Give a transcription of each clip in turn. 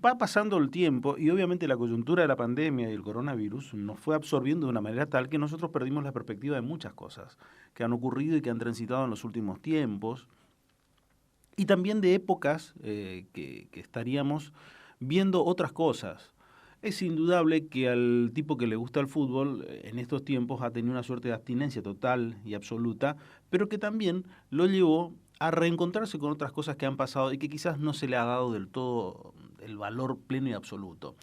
va pasando el tiempo y obviamente la coyuntura de la pandemia y el coronavirus nos fue absorbiendo de una manera tal que nosotros perdimos la perspectiva de muchas cosas que han ocurrido y que han transitado en los últimos tiempos y también de épocas que estaríamos viendo otras cosas. Es indudable que al tipo que le gusta el fútbol en estos tiempos ha tenido una suerte de abstinencia total y absoluta, pero que también lo llevó a reencontrarse con otras cosas que han pasado y que quizás no se le ha dado del todo el valor pleno y absoluto.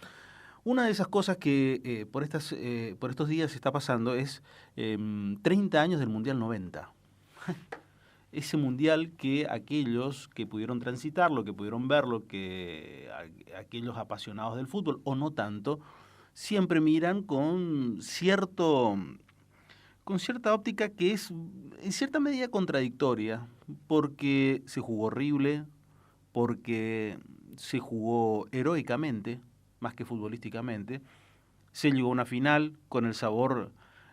Una de esas cosas que por estos días está pasando es 30 años del Mundial 90. Ese mundial que aquellos que pudieron transitarlo, que pudieron verlo, aquellos apasionados del fútbol o no tanto, siempre miran con cierta óptica que es en cierta medida contradictoria, porque se jugó horrible, porque se jugó heroicamente, más que futbolísticamente, se llegó a una final con el sabor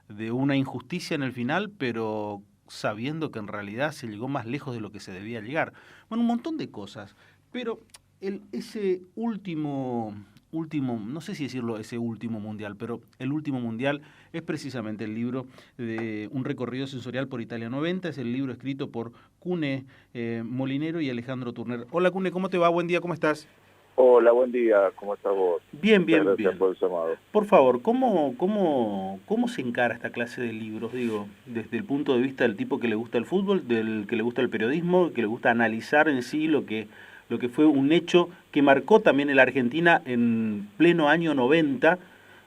de una injusticia en el final, pero sabiendo que en realidad se llegó más lejos de lo que se debía llegar. Bueno, un montón de cosas, pero ese último, no sé si decirlo ese último mundial, pero el último mundial es precisamente el libro de Un recorrido sensorial por Italia 90, es el libro escrito por Cune Molinero y Alejandro Turner. Hola Cune, ¿cómo te va? Buen día, ¿cómo estás? Hola, buen día, ¿cómo estás vos? Bien, Muchas bien, gracias bien. por el llamado. Por favor, ¿cómo se encara esta clase de libros? Digo, desde el punto de vista del tipo que le gusta el fútbol, del que le gusta el periodismo, que le gusta analizar en sí lo que fue un hecho que marcó también en la Argentina en pleno año 90,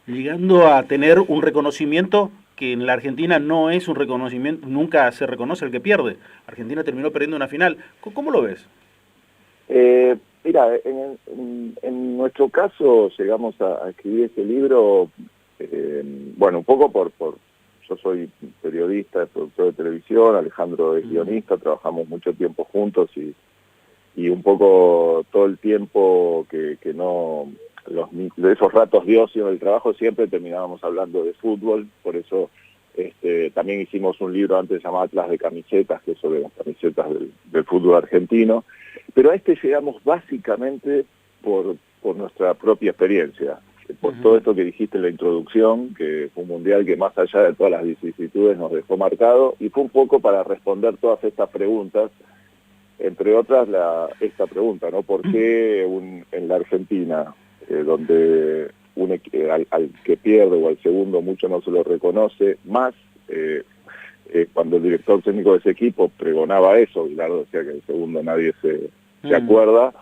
llegando a tener un reconocimiento que en la Argentina no es un reconocimiento, nunca se reconoce el que pierde. Argentina terminó perdiendo una final. ¿Cómo lo ves? Mira, en nuestro caso llegamos a escribir este libro, bueno, un poco yo soy periodista, productor de televisión, Alejandro es guionista, trabajamos mucho tiempo juntos y un poco todo el tiempo que no, de esos ratos de ocio del trabajo siempre terminábamos hablando de fútbol, por eso también hicimos un libro antes llamado Atlas de Camisetas, que es sobre las camisetas del fútbol argentino, pero a llegamos básicamente por nuestra propia experiencia, por todo esto que dijiste en la introducción, que fue un mundial que más allá de todas las vicisitudes nos dejó marcado, y fue un poco para responder todas estas preguntas, entre otras esta pregunta, ¿no? ¿Por qué en la Argentina, donde al que pierde o al segundo mucho no se lo reconoce, más cuando el director técnico de ese equipo pregonaba eso, Bilardo decía que el segundo nadie se acuerda,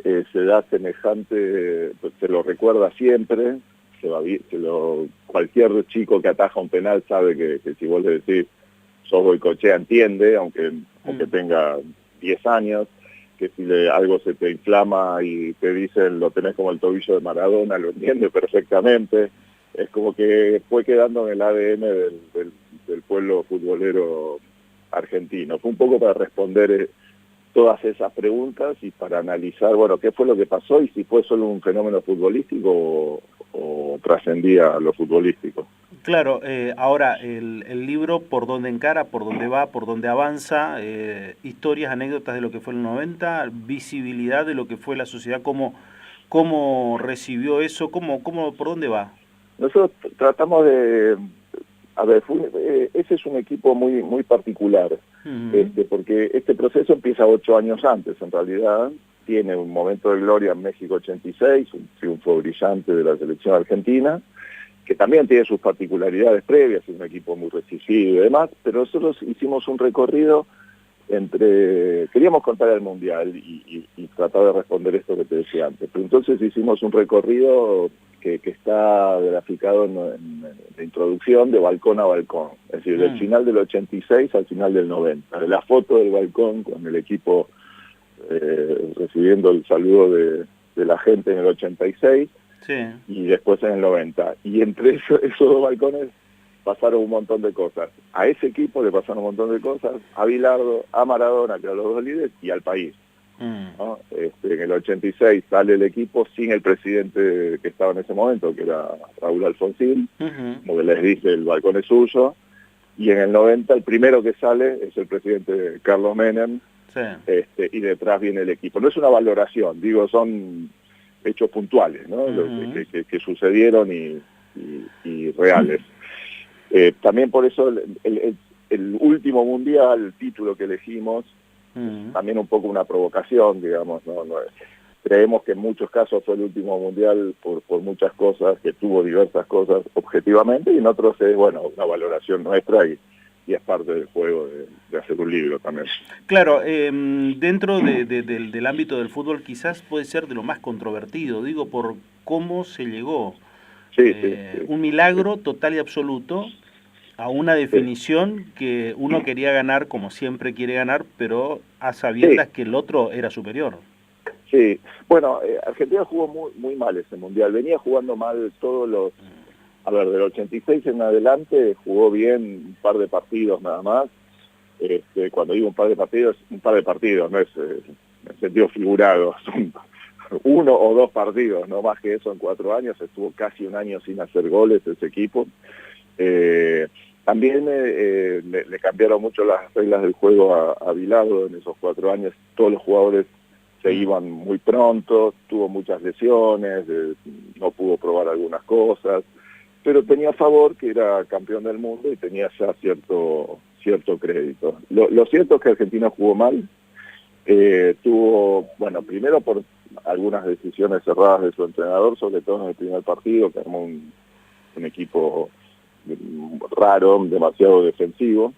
se da semejante, se lo recuerda siempre, cualquier chico que ataja un penal sabe que si vos le decís sos Goicoechea entiende, aunque tenga 10 años, que si algo se te inflama y te dicen lo tenés como el tobillo de Maradona, lo entiende perfectamente. Es como que fue quedando en el ADN del pueblo futbolero argentino. Fue un poco para responder todas esas preguntas y para analizar, bueno, qué fue lo que pasó y si fue solo un fenómeno futbolístico o trascendía lo futbolístico. Claro, ahora el libro, por dónde encara, por dónde va, por dónde avanza, historias, anécdotas de lo que fue el 90, visibilidad de lo que fue la sociedad, cómo recibió eso, por dónde va. Nosotros tratamos de... A ver, ese es un equipo muy particular, porque este proceso empieza 8 años antes, en realidad. Tiene un momento de gloria en México 86, un triunfo brillante de la selección argentina, que también tiene sus particularidades previas, es un equipo muy resistido y demás, pero nosotros hicimos un recorrido queríamos contar el Mundial y tratar de responder esto que te decía antes, pero entonces hicimos un recorrido que está graficado en la introducción de balcón a balcón, es decir, del final del 86 al final del 90, de la foto del balcón con el equipo recibiendo el saludo de la gente en el 86, sí, y después en el 90. Y entre esos dos balcones pasaron un montón de cosas. A ese equipo le pasaron un montón de cosas, a Bilardo, a Maradona, que eran los dos líderes, y al país. ¿No? En el 86 sale el equipo sin el presidente que estaba en ese momento, que era Raúl Alfonsín, como que les dice, el balcón es suyo, y en el 90 el primero que sale es el presidente Carlos Menem, sí, y detrás viene el equipo. No es una valoración, digo, son hechos puntuales, ¿no? Que sucedieron y reales. También por eso el último mundial, el título que elegimos, también un poco una provocación, digamos, ¿no? Creemos que en muchos casos fue el último mundial por muchas cosas, que tuvo diversas cosas objetivamente, y en otros es, bueno, una valoración nuestra y es parte del juego de hacer un libro también. Claro, dentro del ámbito del fútbol quizás puede ser de lo más controvertido, digo, por cómo se llegó. Sí, Un milagro total y absoluto a una definición que uno quería ganar como siempre quiere ganar, pero a sabiendas que el otro era superior. Sí, bueno, Argentina jugó muy mal ese mundial, venía jugando mal todos los... A ver, del 86 en adelante jugó bien un par de partidos nada más. Cuando digo un par de partidos, no es en sentido figurado, son 1 o 2 partidos, no más que eso en 4 años. Estuvo casi un año sin hacer goles ese equipo. También le cambiaron mucho las reglas del juego a Bilardo en esos 4 años. Todos los jugadores se iban muy pronto, tuvo muchas lesiones, no pudo probar algunas cosas, pero tenía a favor que era campeón del mundo y tenía ya cierto crédito. Lo cierto es que Argentina jugó mal, tuvo, bueno, primero por algunas decisiones cerradas de su entrenador, sobre todo en el primer partido, que armó un equipo raro, demasiado defensivo.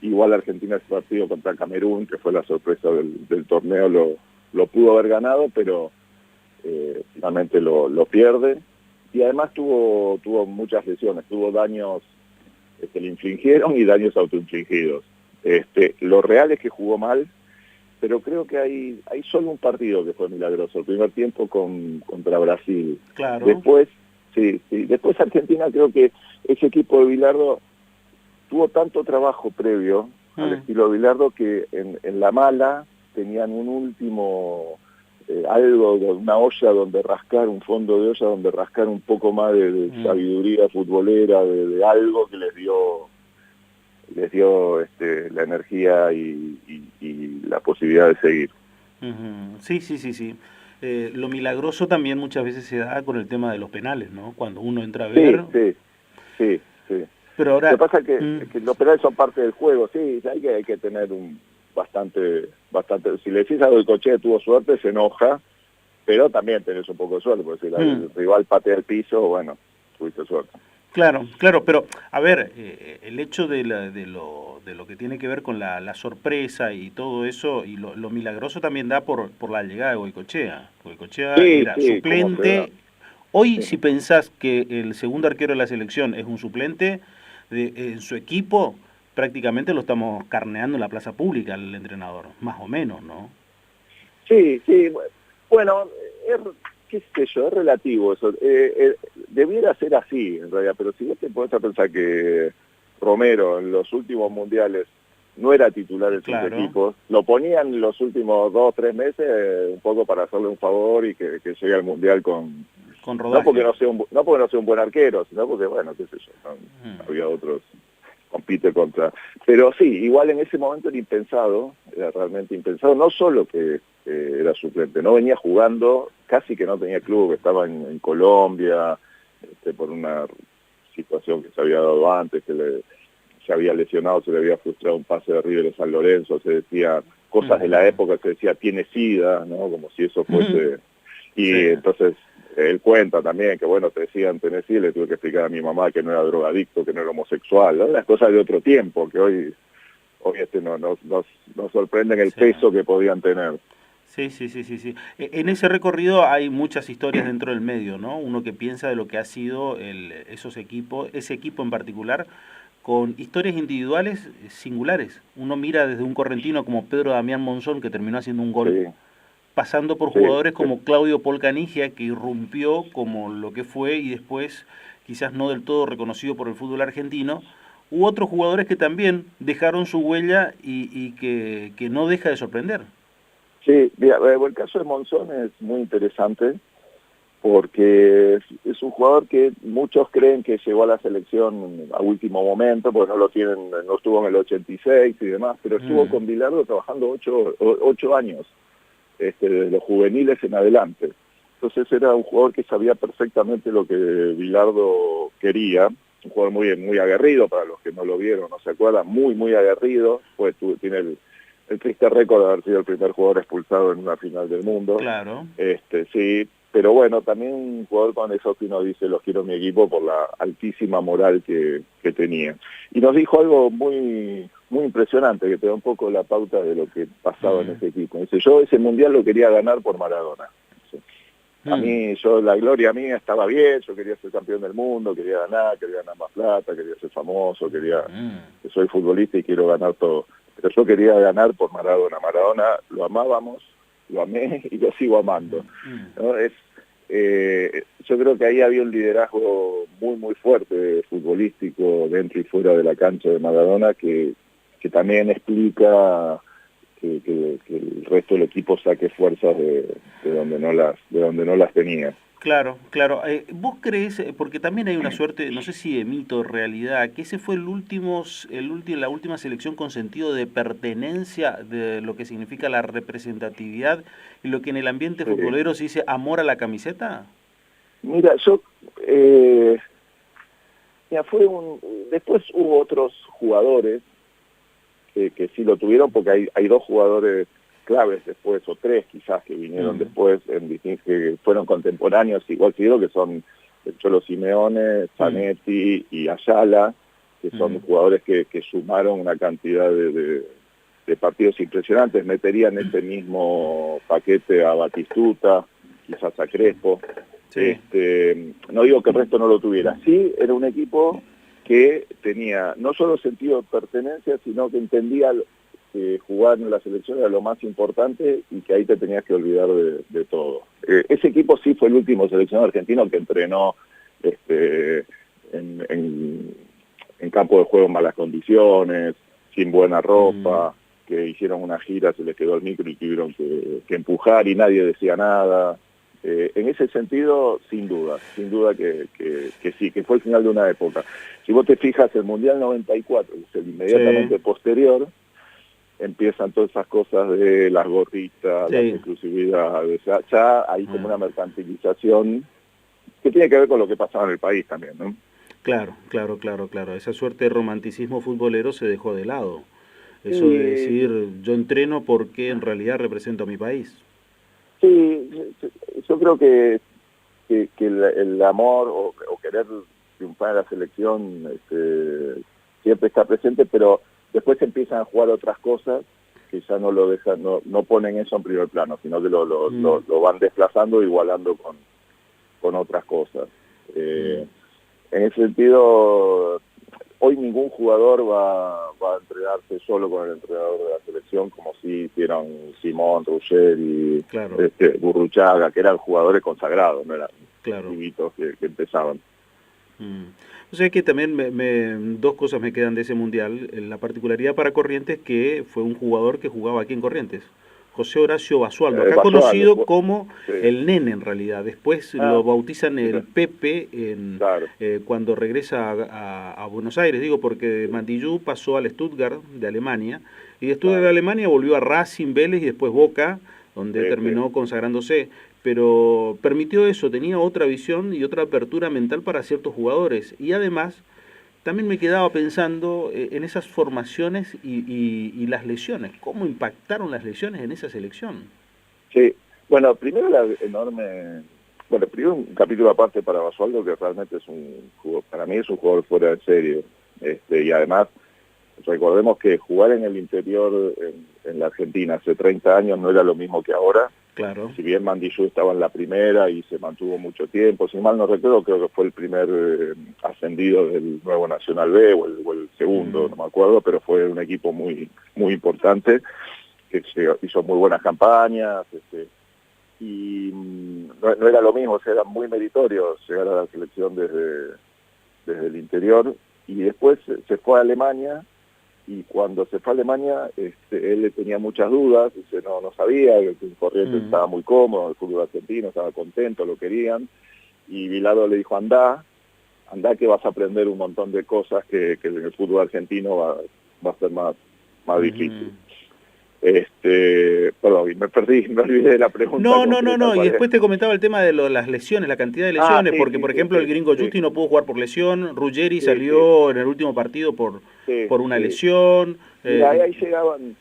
Igual Argentina ese partido contra Camerún, que fue la sorpresa del torneo, lo pudo haber ganado, pero finalmente lo pierde. Y además tuvo muchas lesiones, tuvo daños que le infligieron y daños autoinfligidos. Lo real es que jugó mal, pero creo que hay solo un partido que fue milagroso, el primer tiempo contra Brasil. Claro. Después Argentina, creo que ese equipo de Bilardo tuvo tanto trabajo previo al estilo de Bilardo que en la mala tenían un último... algo, una olla donde rascar, un fondo de olla donde rascar un poco más de sabiduría futbolera, de algo que les dio la energía y la posibilidad de seguir. Sí. Lo milagroso también muchas veces se da con el tema de los penales, ¿no? Cuando uno entra a ver... Sí. Pero ahora... Lo que pasa es que los penales son parte del juego, sí, hay que tener bastante, si le decís a Goicoechea tuvo suerte, se enoja, pero también tenés un poco de suerte, porque si el rival patea el piso, bueno, tuviste suerte. Claro, pero a ver, el hecho de lo que tiene que ver con la sorpresa y todo eso, y lo milagroso también da por la llegada de Goicoechea. Goicoechea era suplente. Hoy, si pensás que el segundo arquero de la selección es un suplente, en su equipo prácticamente lo estamos carneando en la plaza pública el entrenador, más o menos, ¿no? Sí, bueno, qué sé yo, es relativo eso. Debiera ser así, en realidad, pero si vos te podés a pensar que Romero en los últimos mundiales no era titular en sus equipos, lo ponían los últimos 2 o 3 meses un poco para hacerle un favor y que llegue al mundial con rodaje. No porque no sea un buen arquero, sino porque, bueno, qué sé yo, había otros... compite contra... Pero sí, igual en ese momento era realmente impensado, no solo que era suplente, no venía jugando, casi que no tenía club, estaba en Colombia, por una situación que se había dado antes, que se había lesionado, se le había frustrado un pase de River a San Lorenzo, se decía cosas de la época, se decía tiene SIDA, ¿no? Como si eso fuese... Y entonces... Él cuenta también que, bueno, te decían tenés SIDA, le tuve que explicar a mi mamá que no era drogadicto, que no era homosexual, ¿no? Las cosas de otro tiempo, que hoy nos sorprenden el peso que podían tener. Sí. En ese recorrido hay muchas historias dentro del medio, ¿no? Uno que piensa de lo que ha sido ese equipo en particular, con historias individuales singulares. Uno mira desde un correntino como Pedro Damián Monzón, que terminó haciendo un gol, pasando por jugadores como Claudio Polcanigia, que irrumpió como lo que fue y después quizás no del todo reconocido por el fútbol argentino, u otros jugadores que también dejaron su huella y que no deja de sorprender. Sí, mira, el caso de Monzón es muy interesante porque es un jugador que muchos creen que llegó a la selección a último momento, porque no estuvo en el 86 y demás, pero estuvo con Bilardo trabajando 8 años. Desde los juveniles en adelante. Entonces era un jugador que sabía perfectamente lo que Bilardo quería, un jugador muy aguerrido, para los que no lo vieron, no se acuerdan, muy aguerrido, pues tiene el triste récord de haber sido el primer jugador expulsado en una final del mundo. Claro. Sí, pero bueno, también un jugador con eso que uno dice, los quiero en mi equipo por la altísima moral que tenía. Y nos dijo algo muy impresionante, que te da un poco la pauta de lo que pasaba en ese equipo. Dice, yo ese mundial lo quería ganar por Maradona. A mí, la gloria mía estaba bien, yo quería ser campeón del mundo, quería ganar más plata, quería ser famoso, que soy futbolista y quiero ganar todo. Pero yo quería ganar por Maradona. Maradona lo amábamos, lo amé y lo sigo amando, ¿no? Yo creo que ahí había un liderazgo muy fuerte futbolístico dentro y fuera de la cancha de Maradona que también explica que el resto del equipo saque fuerzas de donde no las tenía. Claro. ¿Vos creés, porque también hay una suerte, no sé si de mito o realidad, que ese fue la última selección con sentido de pertenencia, de lo que significa la representatividad, y lo que en el ambiente futbolero se dice amor a la camiseta? Mira, después hubo otros jugadores que sí lo tuvieron, porque hay dos jugadores claves después, o tres quizás, que vinieron después, que fueron contemporáneos, igual que yo, que son el Cholo Simeone, Zanetti y Ayala, que son jugadores que sumaron una cantidad de partidos impresionantes. Metería en este mismo paquete a Batistuta, quizás a Crespo. Sí. No digo que el resto no lo tuviera. Sí, era un equipo que tenía no solo sentido de pertenencia, sino que entendía que jugar en la selección era lo más importante y que ahí te tenías que olvidar de todo. Ese equipo sí fue el último seleccionado argentino que entrenó en campo de juego en malas condiciones, sin buena ropa, que hicieron una gira, se les quedó el micro y tuvieron que empujar y nadie decía nada. En ese sentido, sin duda que sí, que fue el final de una época. Si vos te fijas, el Mundial 94, que es el inmediatamente posterior, empiezan todas esas cosas de las gorritas, las exclusividades, ya hay como una mercantilización que tiene que ver con lo que pasaba en el país también, ¿no? Claro. Esa suerte de romanticismo futbolero se dejó de lado. Eso de decir, yo entreno porque en realidad represento a mi país. Sí, yo creo que el amor o querer triunfar en la selección siempre está presente, pero después empiezan a jugar otras cosas que ya no lo dejan, no ponen eso en primer plano, sino que lo van desplazando, igualando con otras cosas. En ese sentido, hoy ningún jugador va a entrenarse solo con el entrenador de la selección, como si hicieran Simón, Ruggeri, Burruchaga, que eran jugadores consagrados, no eran chiquitos que empezaban. O sea que también dos cosas me quedan de ese Mundial. La particularidad para Corrientes, que fue un jugador que jugaba aquí en Corrientes, José Horacio Basualdo, acá conocido como el Nene en realidad. Después lo bautizan el Pepe cuando regresa a Buenos Aires, digo, porque Mandillú pasó al Stuttgart de Alemania, y después de Alemania volvió a Racing, Vélez y después Boca, donde terminó consagrándose. Pero permitió eso, tenía otra visión y otra apertura mental para ciertos jugadores. Y además, también me quedaba pensando en esas formaciones y las lesiones. ¿Cómo impactaron las lesiones en esa selección? Sí, bueno, primero primero un capítulo aparte para Basualdo, que realmente es para mí es un jugador fuera de serie. Y además, recordemos que jugar en el interior en la Argentina hace 30 años no era lo mismo que ahora. Claro. Si bien Mandillú estaba en la primera y se mantuvo mucho tiempo, si mal no recuerdo, creo que fue el primer ascendido del nuevo Nacional B o el segundo, no me acuerdo, pero fue un equipo muy importante, que hizo muy buenas campañas, y no era lo mismo, era muy meritorio llegar a la selección desde el interior, y después se fue a Alemania. Y cuando se fue a Alemania, él le tenía muchas dudas, no sabía, el Corrientes estaba muy cómodo, el fútbol argentino estaba contento, lo querían, y Bilardo le dijo, anda que vas a aprender un montón de cosas que en el fútbol argentino va a ser más difícil. Perdón, me perdí, me olvidé de la pregunta. No, y después te comentaba el tema de las lesiones, la cantidad de lesiones, Sí, porque sí, por sí, ejemplo sí, el gringo sí, Justi no pudo jugar por lesión, Ruggeri sí, sí, salió en el último partido sí, por una sí. lesión. Mira, ahí llegaban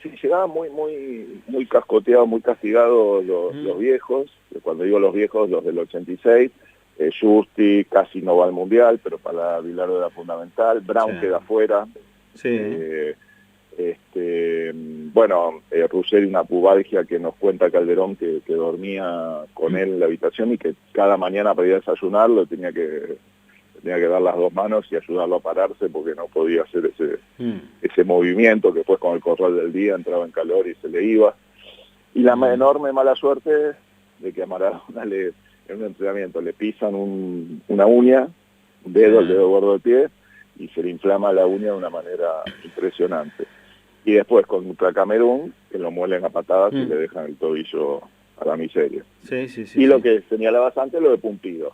muy cascoteados, muy castigados los viejos. Cuando digo los viejos, los del 86. Justi casi no va al Mundial, pero para Bilardo era fundamental. Brown Sí. queda fuera. Sí. Ruggeri una pubalgia que nos cuenta Calderón que dormía con él en la habitación y que cada mañana para ir a desayunar tenía que dar las dos manos y ayudarlo a pararse porque no podía hacer ese movimiento que después con el correr del día entraba en calor y se le iba. Y la enorme mala suerte de que a Maradona en un entrenamiento le pisan una uña, el dedo gordo del pie, y se le inflama la uña de una manera impresionante. Y después contra Camerún, que lo muelen a patadas y le dejan el tobillo a la miseria. Sí, lo que señalabas antes, lo de Pumpido,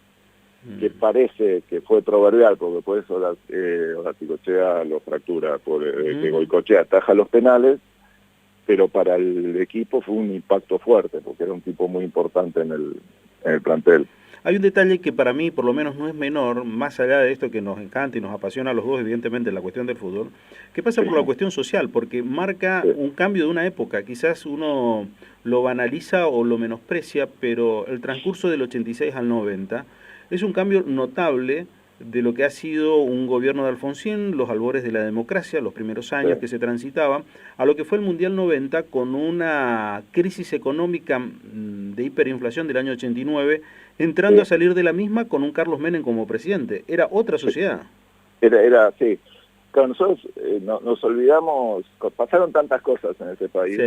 que parece que fue proverbial, porque después Ortigochea lo fractura, que Goicoechea ataja los penales, pero para el equipo fue un impacto fuerte, porque era un tipo muy importante en el plantel. Hay un detalle que para mí por lo menos no es menor, más allá de esto que nos encanta y nos apasiona a los dos, evidentemente, la cuestión del fútbol, que pasa por la cuestión social, porque marca un cambio de una época. Quizás uno lo banaliza o lo menosprecia, pero el transcurso del 86 al 90 es un cambio notable de lo que ha sido un gobierno de Alfonsín, los albores de la democracia, los primeros años que se transitaban, a lo que fue el Mundial 90 con una crisis económica de hiperinflación del año 89, entrando a salir de la misma con un Carlos Menem como presidente. Era otra sociedad. Sí. Claro, nosotros nos olvidamos, pasaron tantas cosas en este país.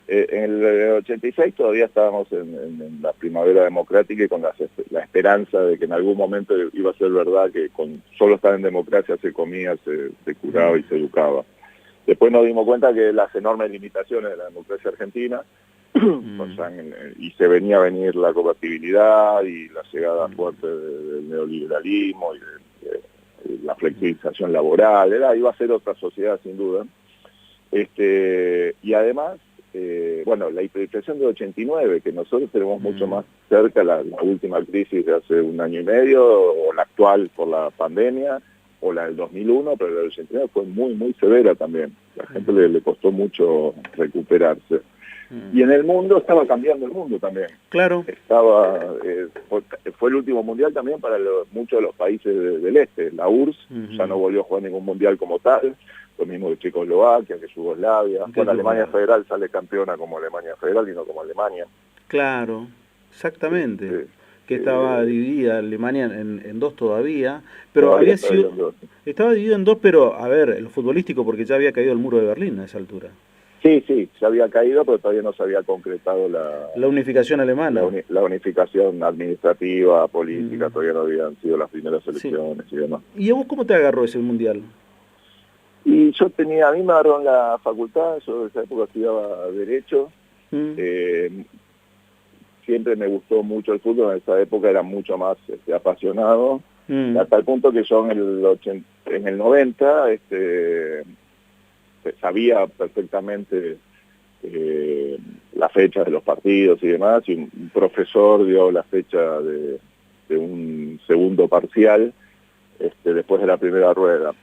En el 86 todavía estábamos en la primavera democrática y con la esperanza de que en algún momento iba a ser verdad que con solo estar en democracia se comía, se curaba y se educaba. Después nos dimos cuenta que las enormes limitaciones de la democracia argentina, y se venía a venir la compatibilidad y la llegada fuerte del neoliberalismo y de la flexibilización laboral, iba a ser otra sociedad sin duda. Y además, la hiperinflación del 89, que nosotros tenemos mucho más cerca la última crisis de hace un año y medio, o la actual por la pandemia, o la del 2001, pero la del 89 fue muy severa también. La gente le costó mucho recuperarse. Y en el mundo estaba cambiando el mundo también. Claro. Fue el último mundial también para muchos de los países del este. La URSS ya no volvió a jugar ningún mundial como tal. Lo mismo que Checoslovaquia, que Yugoslavia. Alemania Federal sale campeona como Alemania Federal y no como Alemania. Claro, exactamente. Que estaba dividida Alemania en dos todavía, pero estaba dividido en dos, pero a ver, en lo futbolístico, porque ya había caído el muro de Berlín a esa altura. Sí, ya había caído, pero todavía no se había concretado la unificación alemana. La unificación administrativa, política, todavía no habían sido las primeras elecciones y demás. ¿Y a vos cómo te agarró ese mundial? Y a mí me agarró en la facultad, yo en esa época estudiaba Derecho, siempre me gustó mucho el fútbol, en esa época era mucho más apasionado, hasta el punto que yo en el 90 sabía perfectamente la fecha de los partidos y demás, y un profesor dio la fecha de un segundo parcial después de la primera rueda.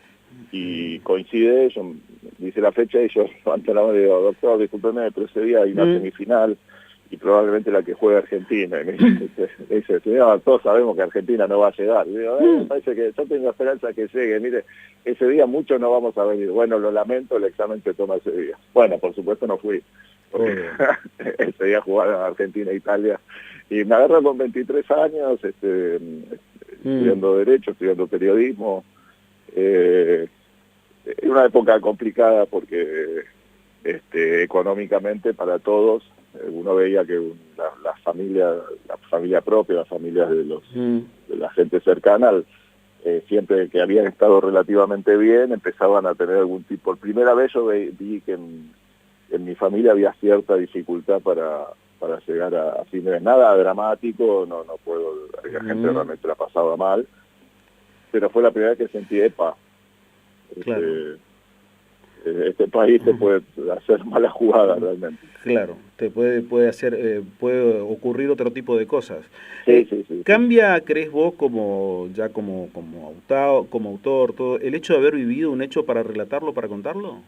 Y coincide, yo dice la fecha y yo levanto la mano y digo, doctor, discúlpeme, pero ese día hay una semifinal y probablemente la que juega Argentina. Y me dice, señor, todos sabemos que Argentina no va a llegar. Y digo, me parece que yo tengo esperanza que llegue. Mire, ese día muchos no vamos a venir. Bueno, lo lamento, el examen se toma ese día. Bueno, por supuesto no fui. Porque ese día jugaron Argentina e Italia. Y me agarro con 23 años, estudiando Derecho, estudiando Periodismo. Es una época complicada porque económicamente para todos uno veía que la familia propia, las familias de la gente cercana, siempre que habían estado relativamente bien, empezaban a tener algún tipo. Por primera vez yo vi que en mi familia había cierta dificultad para llegar a fin de mes. Nada dramático, no puedo, la gente realmente la pasaba mal, pero fue la primera vez que sentí EPA. Claro. este país te puede hacer mala jugada realmente. Claro, te puede hacer, puede ocurrir otro tipo de cosas. Sí, sí. ¿Cambia, crees vos, como autor, todo, el hecho de haber vivido un hecho para relatarlo, para contarlo?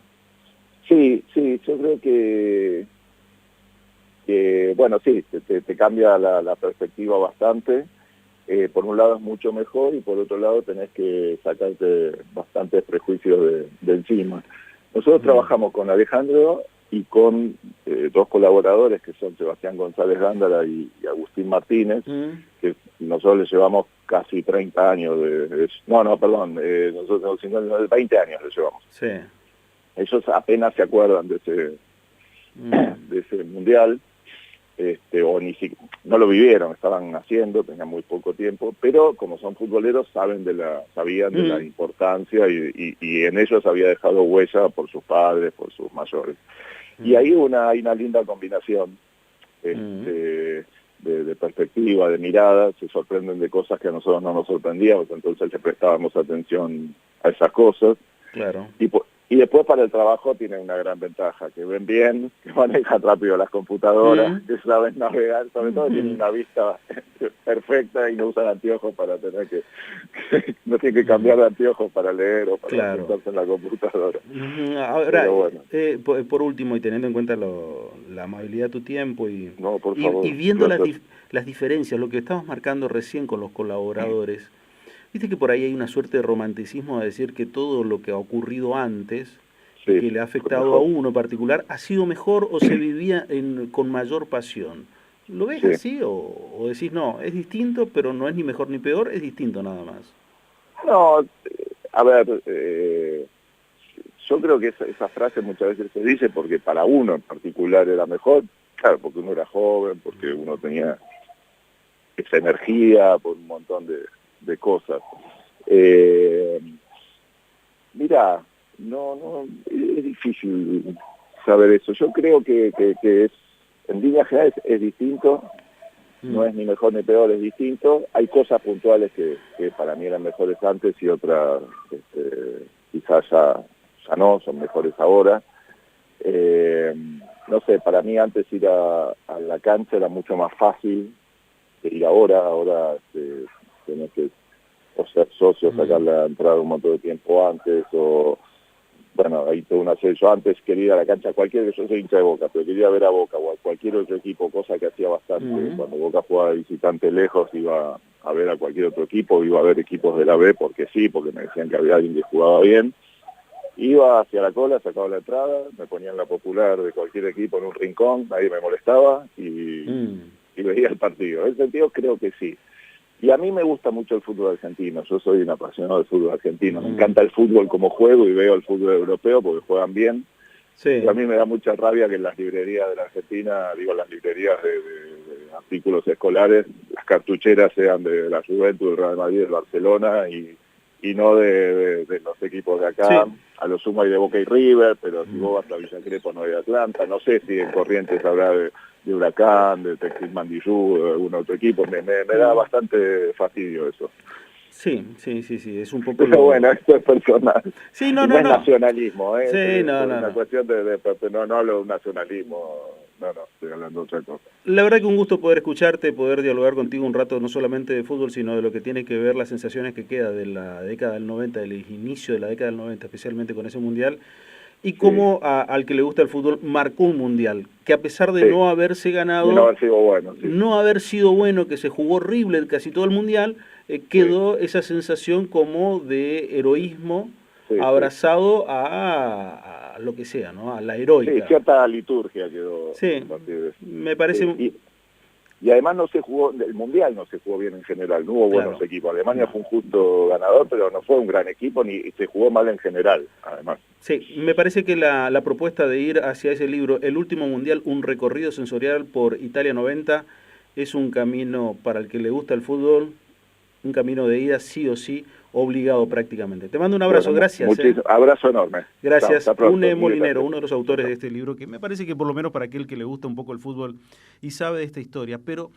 Sí, yo creo bueno, sí, te cambia la perspectiva bastante. Por un lado es mucho mejor y por otro lado tenés que sacarte bastantes prejuicios de encima. Nosotros trabajamos con Alejandro y con dos colaboradores que son Sebastián González Gándara y Agustín Martínez, que nosotros les llevamos casi 30 años nosotros 20 años les llevamos. Sí. Ellos apenas se acuerdan de ese mundial. O no lo vivieron, estaban naciendo, tenían muy poco tiempo, pero como son futboleros sabían de la importancia y en ellos había dejado huella por sus padres, por sus mayores. Y ahí hay una linda combinación de perspectiva, de mirada, se sorprenden de cosas que a nosotros no nos sorprendíamos, entonces le prestábamos atención a esas cosas. Claro. Y después para el trabajo tienen una gran ventaja, que ven bien, que manejan rápido las computadoras, que saben navegar, sobre todo tienen una vista perfecta y no usan anteojos para tener no tienen que cambiar de anteojos para leer o para sentarse en la computadora. Ahora, bueno. Por último, y teniendo en cuenta la amabilidad de tu tiempo y viendo las diferencias, lo que estabas marcando recién con los colaboradores, viste que por ahí hay una suerte de romanticismo de decir que todo lo que ha ocurrido antes, que le ha afectado a uno en particular, ha sido mejor o se vivía con mayor pasión. ¿Lo ves así o decís no, es distinto, pero no es ni mejor ni peor, es distinto nada más? No, a ver, yo creo que esa frase muchas veces se dice porque para uno en particular era mejor, claro, porque uno era joven, porque uno tenía esa energía, por un montón de cosas. Mirá, no, es difícil saber eso. Yo creo que es, en líneas generales es distinto, no es ni mejor ni peor, es distinto. Hay cosas puntuales que para mí eran mejores antes y otras quizás ya no, son mejores ahora. No sé, para mí antes ir a la cancha era mucho más fácil que ir ahora tenés que ser socio, sacar la entrada un montón de tiempo antes, bueno, ahí tengo una serie. Yo antes quería ir a la cancha yo soy hincha de Boca, pero quería ver a Boca o a cualquier otro equipo, cosa que hacía bastante. Cuando Boca jugaba de visitante lejos, iba a ver a cualquier otro equipo, iba a ver equipos de la B, porque me decían que había alguien que jugaba bien. Iba hacia la cola, sacaba la entrada, me ponía en la popular de cualquier equipo en un rincón, nadie me molestaba y veía el partido. En ese sentido creo que sí. Y a mí me gusta mucho el fútbol argentino, yo soy un apasionado del fútbol argentino, me encanta el fútbol como juego y veo el fútbol europeo porque juegan bien. Y a mí me da mucha rabia que en las librerías de la Argentina, las librerías de artículos escolares, las cartucheras sean de la Juventus, del Real Madrid, del Barcelona y no de los equipos de acá. A lo sumo hay de Boca y River, pero si vos vas a Villa Crespo no hay de Atlanta, no sé si en Corrientes habrá de Huracán, de Textil Mandillú, de algún otro equipo, me da bastante fastidio eso. Sí, es un poco... Pero bueno, esto es personal. Sí, no es nacionalismo, Sí, es una cuestión no hablo de un nacionalismo, estoy hablando de otra cosa. La verdad que un gusto poder escucharte, poder dialogar contigo un rato, no solamente de fútbol, sino de lo que tiene que ver las sensaciones que queda de la década del 90, del inicio de la década del 90, especialmente con ese mundial, y cómo al que le gusta el fútbol marcó un mundial, que a pesar de no haberse ganado, no haber sido bueno, no haber sido bueno, que se jugó horrible casi todo el mundial, quedó esa sensación como de heroísmo abrazado a lo que sea, ¿no? A la heroica. Sí, cierta liturgia quedó. Sí, me parece... Y además no se jugó, el Mundial no se jugó bien en general, no hubo buenos equipos. Alemania fue un justo ganador, pero no fue un gran equipo, ni se jugó mal en general, además. Sí, me parece que la propuesta de ir hacia ese libro, El último Mundial, un recorrido sensorial por Italia 90, es un camino para el que le gusta el fútbol, un camino de ida sí o sí, obligado prácticamente. Te mando un abrazo, gracias. Abrazo enorme. Gracias. Une Molinero, uno de los autores de este libro, que me parece que por lo menos para aquel que le gusta un poco el fútbol y sabe de esta historia, pero